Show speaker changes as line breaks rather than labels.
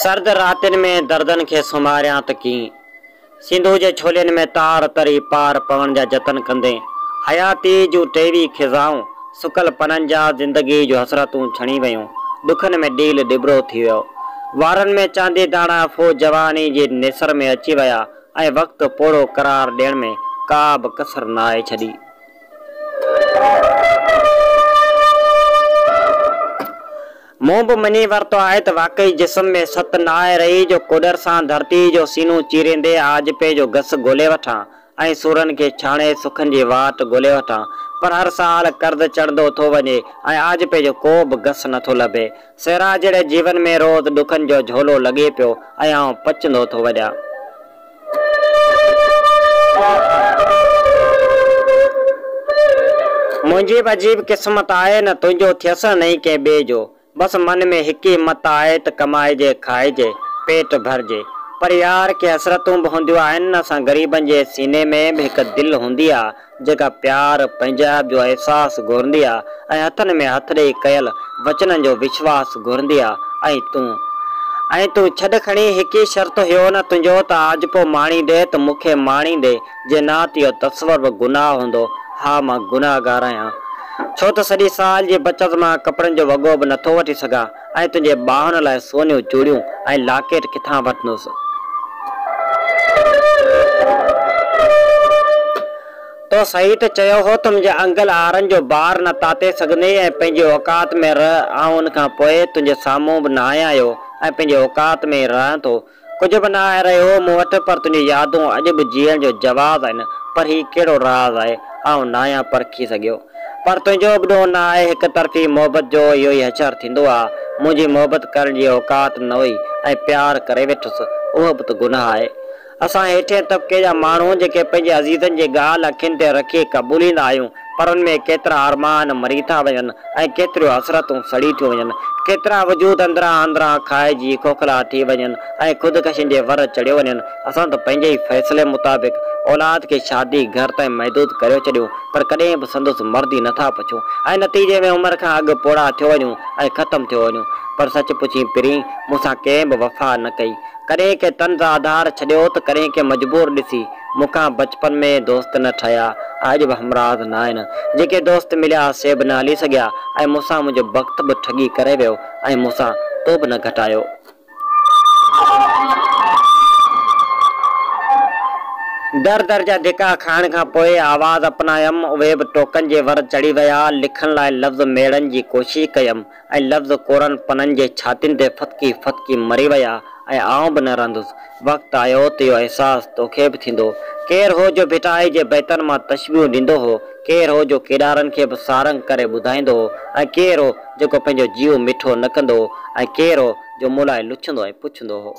सर्द रातिन में दर्दन के सुमारियां त की सिंधु जे छोलियन में तार तरी पार पवन जा जतन कंदे हयाती जूं टेवी खिज़ाऊं सुकल पनन जा जिंदगी जो हसरतूं छणी वयूं दुखन में डील डिबरो थी वियो वारन में चांदी दाणा फो जवानी जे नेसर में अची वया ऐं वक्त पोड़ो करार ॾियण में का बि कसर न आहे छॾी। मूं भी मनी वरतो आहे त वाकई जिस्म में सत न आहे रही जो कुदर सां धरती जो सीनू चीरेंदे आज पे जो गस गोले वठां ऐं सूरन के छाणे सुखन जी वाट गोले वठां पर हर साल कर्द चढ़ंदो थो वञे ऐं आज पे जो को बि गस नथो लभे सेरा जड़े जीवन में रोज़ दुखन जो झोलो लगे पियो ऐं आउं पचंदो थो वञा। मुंहिंजी बि अजीब क़िस्मत आहे न तुंहिंजो थियस नहीं के ॿिए जो बस मन में हिक ही मत आहे त कमाइजे खाइजे पेट भरजे पर यार के हसरतूं भी हूंदियूं आहिनि असां ग़रीबन जे सीने में भी हिक दिल हुंदी आहे जेका प्यार पंजाब जो एहसास घुरंदी आहे ऐं हथन में हथ ॾेई कयल वचनन जो विश्वास घुरंदी आहे ऐं तूं छॾ खणी हिक ही शर्त हुयो न तुंहिंजो त आज पो माणी ॾे त मूंखे माणी ॾे जे ना त इहो तस्वर बि गुनाह हूंदो। हाँ मां गुनाहगार आहियां छो त सॼी साल जी बचत मां कपड़न जो वॻो बि नथो वठी सघां ऐं तुंहिंजे ॿाहुनि लाइ सोनियूं चूड़ियूं ऐं लाकेट किथां वठंदुसि। तो सही त चयो हो त मुंहिंजे अंगल आरन जो बार न ताते सघंदे ऐं पंहिंजी औकात में रह ऐं उन खां पोइ तुंहिंजे साम्हूं बि न आया आहियो ऐं पंहिंजे औकात में रहां थो कुझु बि न आहे रहियो मूं वटि पर तुंहिंजी यादूं अॼु बि जीअण जो जवाब आहिनि पर ही कहिड़ो राज़ आहे आउं न आहियां परखी सघियो पर तुंहिंजो बि ॾोह न आहे हिक तरफ़ी मोहबत जो इहो ई हशर थींदो आहे मुंहिंजी मोहबत करण जी औकात न हुई ऐं प्यार करे वेठुसि उहो बि त गुनाह आहे। असां हेठे तबिके जा माण्हू जेके पंहिंजे अज़ीज़नि जी ॻाल्हि अखियुनि ते रखी क़बूलींदा आहियूं पर उनमें केतिरा अरमान मरी था वञनि ऐं केतिरियूं हसरतूं सड़ी थियूं वञनि केतिरा वजूद अंदरां खाइजी खोखला थी वञनि ऐं ख़ुदकशियुनि जे वर चढ़ियो वञनि। असां त पंहिंजे ई फ़ैसिले मुताबिक़ औलाद के शादी घर ताईं महदूद करे छॾियूं पर कॾहिं बि संदुसि मर्दी नथा पुछूं ऐं नतीजे में उमिरि खां अॻु पोड़ा थियो वञूं ऐं ख़तमु थियो वञूं पर सच पुछी पिरी मूंसां कंहिं बि वफ़ा न कई कॾहिं के तंज़ आधार छॾियो त कॾहिं के मजबूर ॾिसी मूंखां बचपन में दोस्त न ठहिया अॼु बि हमराज़ न आहिनि जेके दोस्त मिलिया से बि न हली सघिया ऐं मूंसां मुंहिंजो वक़्तु बि ठगी करे वियो ऐं मूंसां तो बि न घटायो। दर दर जा धिका खाइण खां पोइ आवाज़ अपनायमि उहे बि टोकन जे वर चढ़ी विया लिखण लाइ लफ़्ज़ मेड़नि जी कोशिशि कयमि ऐं लफ़्ज़ कोरनि पननि जे छातियुनि ते फतकी फतकी मरी विया ऐं आउं बि न रहंदुसि। वक़्तु आयो त इहो अहसासु तोखे बि थींदो केरु हो जो भिटाई जे बैतनि मां तशबीहूं ॾींदो हो केरु हो जो केॾारनि खे बि सारंग करे ॿुधाईंदो हो ऐं केरु हो जेको पंहिंजो जीव मिठो न कंदो हो ऐं केरु हो जो मूं लाइ लुछंदो ऐं पुछंदो हो।